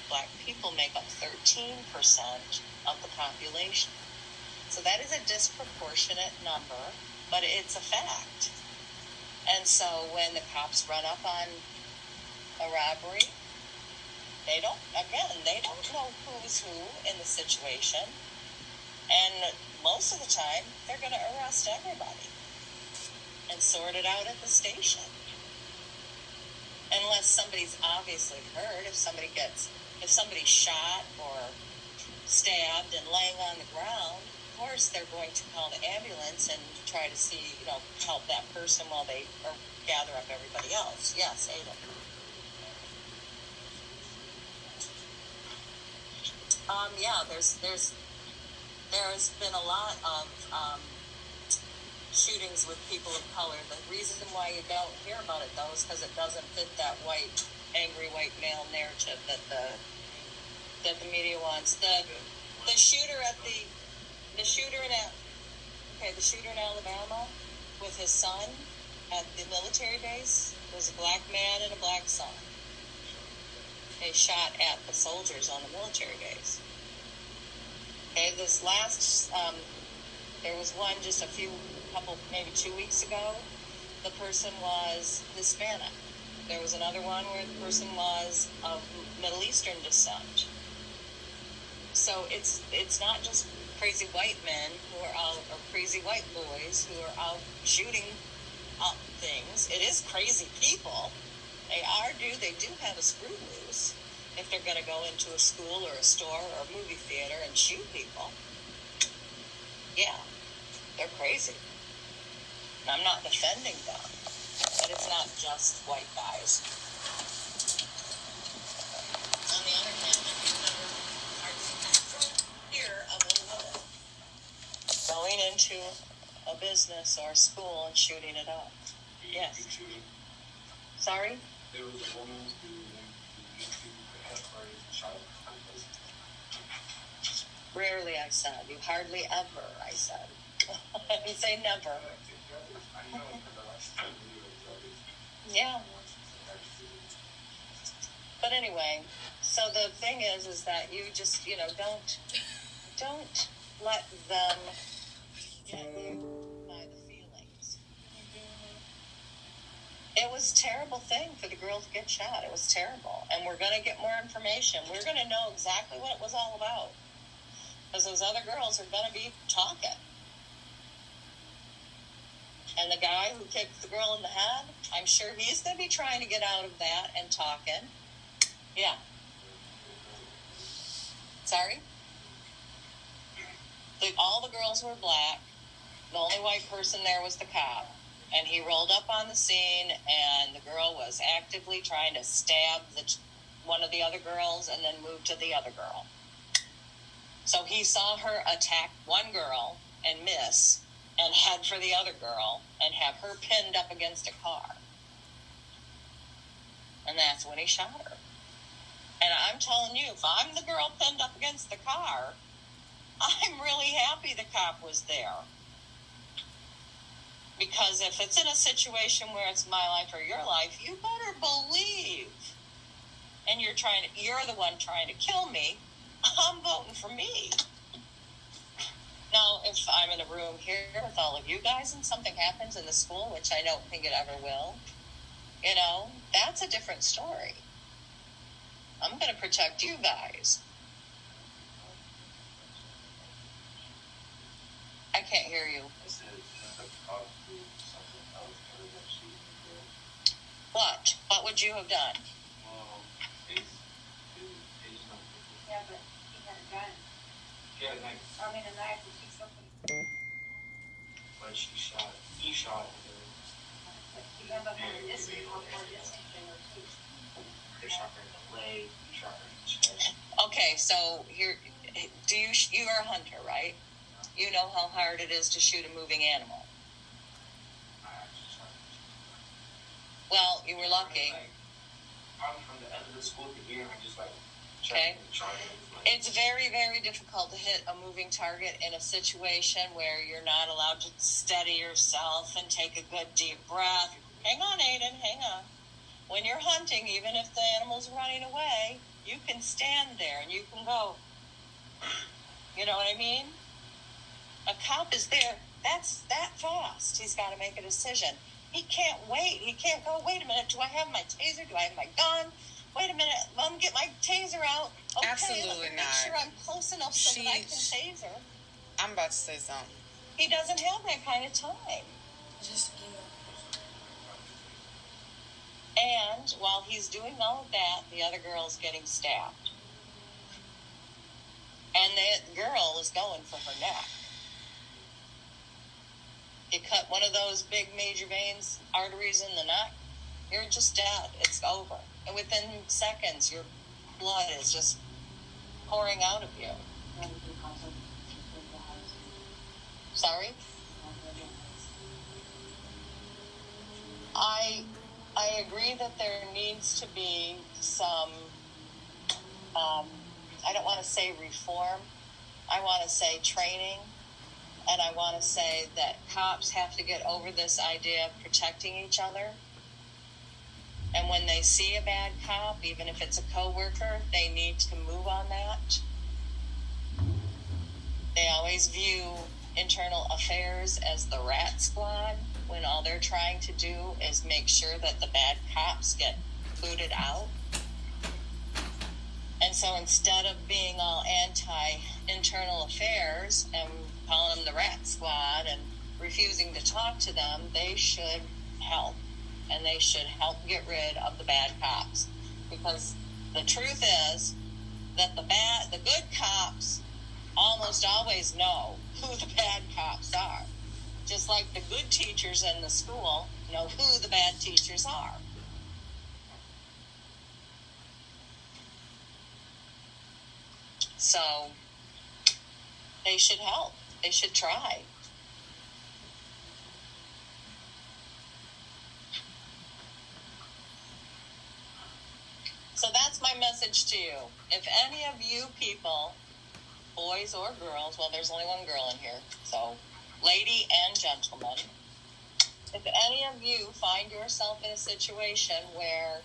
black people make up 13% of the population. So that is a disproportionate number, but it's a fact. And so when the cops run up on a robbery, they don't know who's who in the situation. And most of the time, they're going to arrest everybody and sort it out at the station. Unless somebody's obviously hurt, if somebody's shot or stabbed and laying on the ground, of course they're going to call the ambulance and try to see, help that person while they gather up everybody else. Yes, Ada. There's been a lot of shootings with people of color. The reason why you don't hear about it, though, is because it doesn't fit that angry white male narrative that the media wants. The shooter in Alabama with his son at the military base was a black man and a black son. They shot at the soldiers on the military base. Okay, this last, there was one just maybe 2 weeks ago. The person was Hispanic. There was another one where the person was of Middle Eastern descent. So it's not just crazy white men who are out, or crazy white boys who are out shooting up things. It is crazy people. They do have a screw loose if they're going to go into a school or a store or a movie theater and shoot people. Yeah, they're crazy. And I'm not defending them, but it's not just white guys. On the other hand, I've never hear of a woman going into a business or a school and shooting it up. Yes. Sorry? There was a woman who went to the party and shot up. Rarely, I said. You hardly ever, I said. I didn't say never. Yeah. But anyway, so the thing is that you just, don't let them get you by the feelings. It was a terrible thing for the girl to get shot. It was terrible. And we're going to get more information. We're going to know exactly what it was all about. Because those other girls are going to be talking. And the guy who kicked the girl in the head, I'm sure he's going to be trying to get out of that and talking. Yeah. Sorry? All the girls were black. The only white person there was the cop. And he rolled up on the scene, and the girl was actively trying to stab one of the other girls and then move to the other girl. So he saw her attack one girl and miss and head for the other girl and have her pinned up against a car. And that's when he shot her. And I'm telling you, if I'm the girl pinned up against the car, I'm really happy the cop was there. Because if it's in a situation where it's my life or your life, you better believe. And you're the one trying to kill me, I'm voting for me. Now, if I'm in a room here with all of you guys and something happens in the school, which I don't think it ever will, that's a different story. I'm going to protect you guys. I can't hear you. What? What would you have done? Yeah, but he had a gun. He had a knife. I mean, a knife to shoot somebody. But he shot her. But he got up on this thing, on this thing, They shot her in the leg, he shot her in the chest. Okay, so here, you are a hunter, right? You know how hard it is to shoot a moving animal. Well, you were lucky. Probably from the end of the school to here, I just okay. It's very, very difficult to hit a moving target in a situation where you're not allowed to steady yourself and take a good deep breath. Hang on, Aiden, hang on. when you're hunting, even if the animal's running away, you can stand there and you can go, you know what I mean? A cop is there. That's that fast. He's got to make a decision. He can't wait. He can't go, wait a minute, do I have my taser? Do I have my gun? Wait a minute, Mom, get my taser out. Okay, Absolutely let me not. make sure I'm close enough so that I can taser. I'm about to say something. He doesn't have that kind of time. Just email. And while he's doing all of that, the other girl's getting stabbed. And the girl is going for her neck. You cut one of those big major veins, arteries in the neck, you're just dead. It's over. And within seconds, your blood is just pouring out of you. Sorry? I agree that there needs to be some, I don't want to say reform, I want to say training, and I want to say that cops have to get over this idea of protecting each other. And when they see a bad cop, even if it's a coworker, they need to move on that. They always view internal affairs as the rat squad, when all they're trying to do is make sure that the bad cops get booted out. And so instead of being all anti-internal affairs and calling them the rat squad and refusing to talk to them, they should help. And they should help get rid of the bad cops. Because the truth is that the good cops almost always know who the bad cops are. Just like the good teachers in the school know who the bad teachers are. So they should help. They should try. So that's my message to you. If any of you people, boys or girls, well, there's only one girl in here, so lady and gentleman, if any of you find yourself in a situation where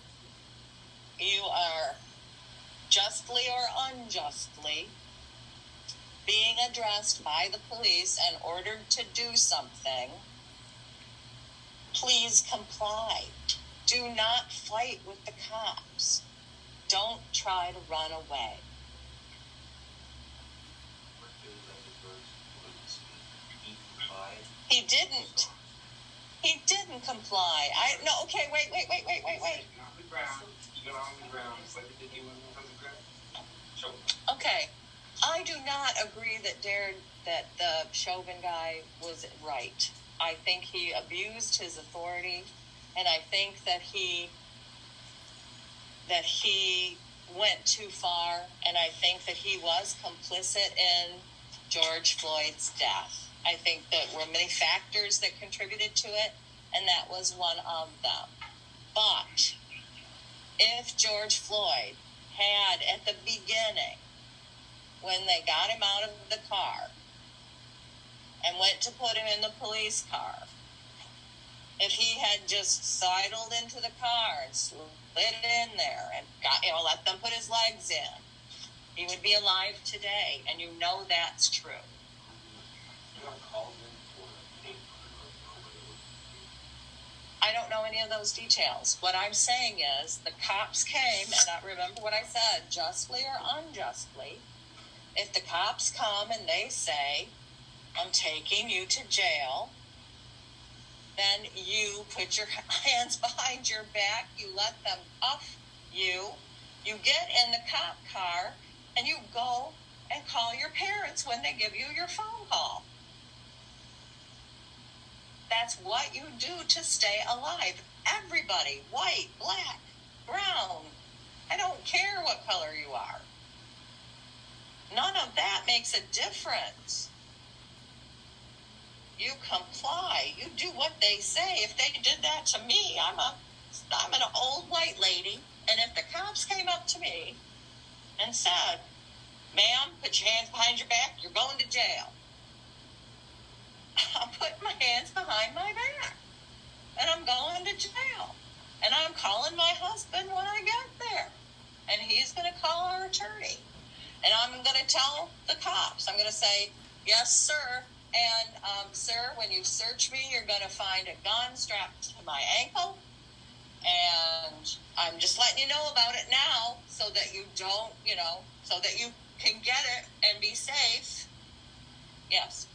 you are justly or unjustly being addressed by the police and ordered to do something, please comply. Do not fight with the cops. Don't try to run away. He didn't. He didn't comply. Okay, wait. Okay. I do not agree that the Chauvin guy was right. I think he abused his authority, and I think that he went too far, and I think that he was complicit in George Floyd's death. I think that were many factors that contributed to it, and that was one of them. But if George Floyd had, at the beginning, when they got him out of the car and went to put him in the police car, if he had just sidled into the car and slid in there and let them put his legs in, he would be alive today, and you know that's true. I don't know any of those details. What I'm saying is the cops came, and I remember what I said, justly or unjustly. If the cops come and they say, I'm taking you to jail, then you put your hands behind your back, you let them cuff you, you get in the cop car, and you go and call your parents when they give you your phone call. That's what you do to stay alive. Everybody, white, black, brown, I don't care what color you are. None of that makes a difference. You comply. You do what they say. If they did that to me, I'm an old white lady, and if the cops came up to me and said, ma'am, put your hands behind your back, you're going to jail, I'm putting my hands behind my back, and I'm going to jail, and I'm calling my tell the cops. I'm going to say, yes, sir. And, sir, when you search me, you're going to find a gun strapped to my ankle. And I'm just letting you know about it now so that you don't, so that you can get it and be safe. Yes.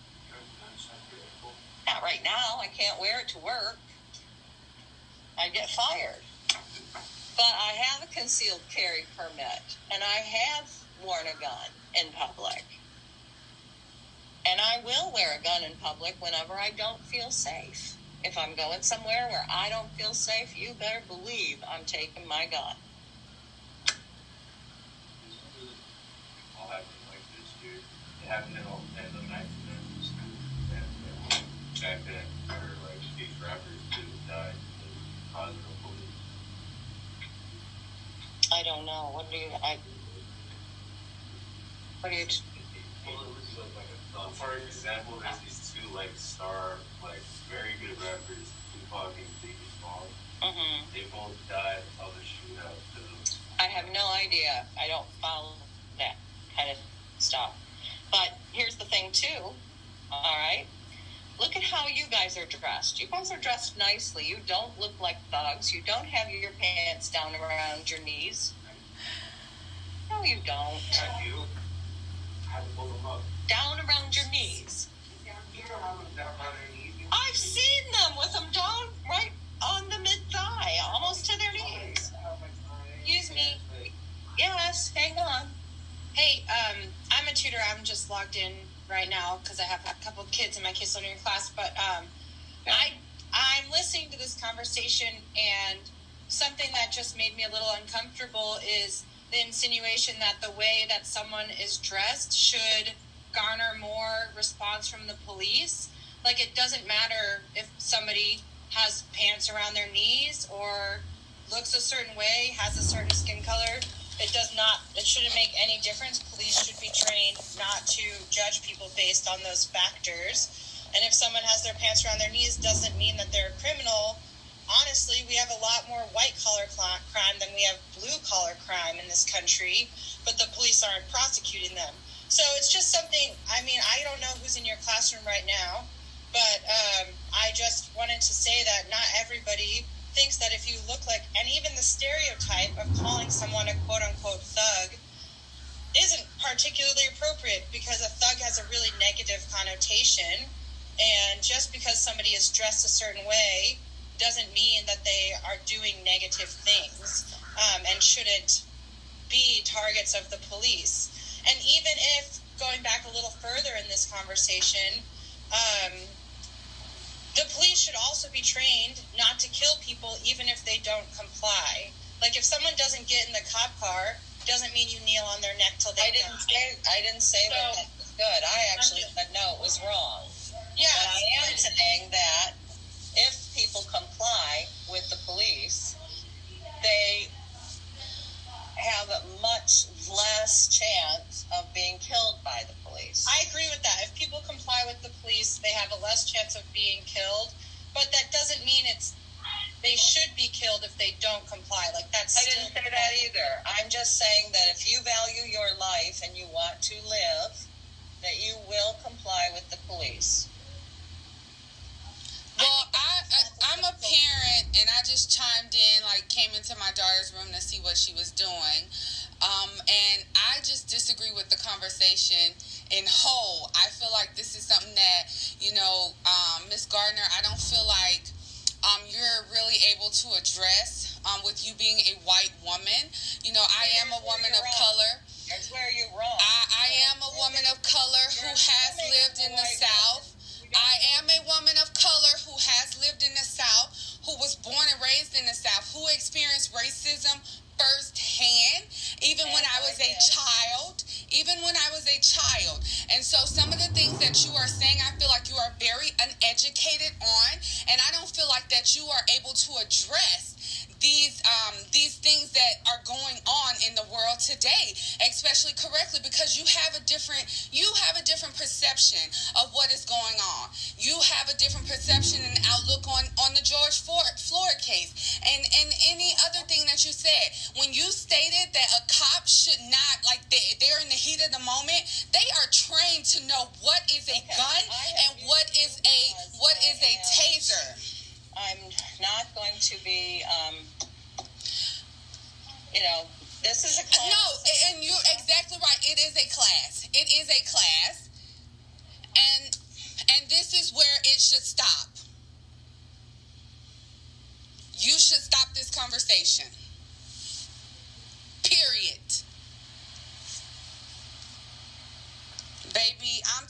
Not right now. I can't wear it to work. I get fired. But I have a concealed carry permit, and I have worn a gun in public. And I will wear a gun in public whenever I don't feel safe. If I'm going somewhere where I don't feel safe, you better believe I'm taking my gun. All happened like this year. It happened in the 1990s. And back then, there were like these rappers who died because of the police. I don't know. What do you? Well, it was like for example, there's these two like very good rappers, Tupac and Biggie Smalls. Mm-hmm. They both died of a shootout. I have no idea. I don't follow that kind of stuff. But here's the thing too. All right. Look at how you guys are dressed. You guys are dressed nicely. You don't look like thugs. You don't have your pants down around your knees. No, you don't. I do. I had to pull them up. Down around your knees. You don't have them down around their knees. I've seen them with them down right on the mid-thigh, almost to their knees. Excuse me. Yes, hang on. Hey, I'm a tutor. I'm just logged in right now because I have a couple of kids in my case learning class. But I'm listening to this conversation, and something that just made me a little uncomfortable is the insinuation that the way that someone is dressed should garner more response from the police. Like, it doesn't matter if somebody has pants around their knees or looks a certain way, has a certain skin color. It shouldn't make any difference. Police should be trained not to judge people based on those factors. And if someone has their pants around their knees, doesn't mean that they're a criminal. Honestly, we have a lot more white-collar crime than we have blue-collar crime in this country, but the police aren't prosecuting them. So it's just something, I don't know who's in your classroom right now, but I just wanted to say that not everybody thinks that if you look like, and even the stereotype of calling someone a quote-unquote thug isn't particularly appropriate, because a thug has a really negative connotation, and just because somebody is dressed a certain way doesn't mean that they are doing negative things and shouldn't be targets of the police. And even if, going back a little further in this conversation, the police should also be trained not to kill people even if they don't comply. Like, if someone doesn't get in the cop car, doesn't mean you kneel on their neck till they die. I didn't say that was good. I actually said no, it was wrong. Yeah. But I am saying that if people comply with the police, they have a much less chance of being killed by the police. I agree with that. If people comply with the police, they have a less chance of being killed. But that doesn't mean they should be killed if they don't comply. Like, that's I didn't say that either. I'm just saying that if you value your life and you want to live, that you will comply with the police. Well, I'm a parent, and I just chimed in, came into my daughter's room to see what she was doing. And I just disagree with the conversation in whole. I feel like this is something that, Ms. Gardner, I don't feel like you're really able to address with you being a white woman. I am a woman of color. That's where you're wrong. I am a woman of color who has lived in the South. I am a woman of color who has lived in the South, who was born and raised in the South, who experienced racism firsthand, even when I was a child. And so some of the things that you are saying, I feel like you are very uneducated on, and I don't feel like that you are able to address these things that are going on in the world today, especially correctly, because you have a different perception of what is going on. You have a different perception and outlook on the George Floyd case and any other thing that you said. When you stated that a cop should not, like, they're in the heat of the moment, they are trained to know what is a gun and what is a taser. I'm not going to be, this is a class. No, and you're exactly right. It is a class. It is a class. And this is where it should stop. You should stop this conversation. Period. Baby, I'm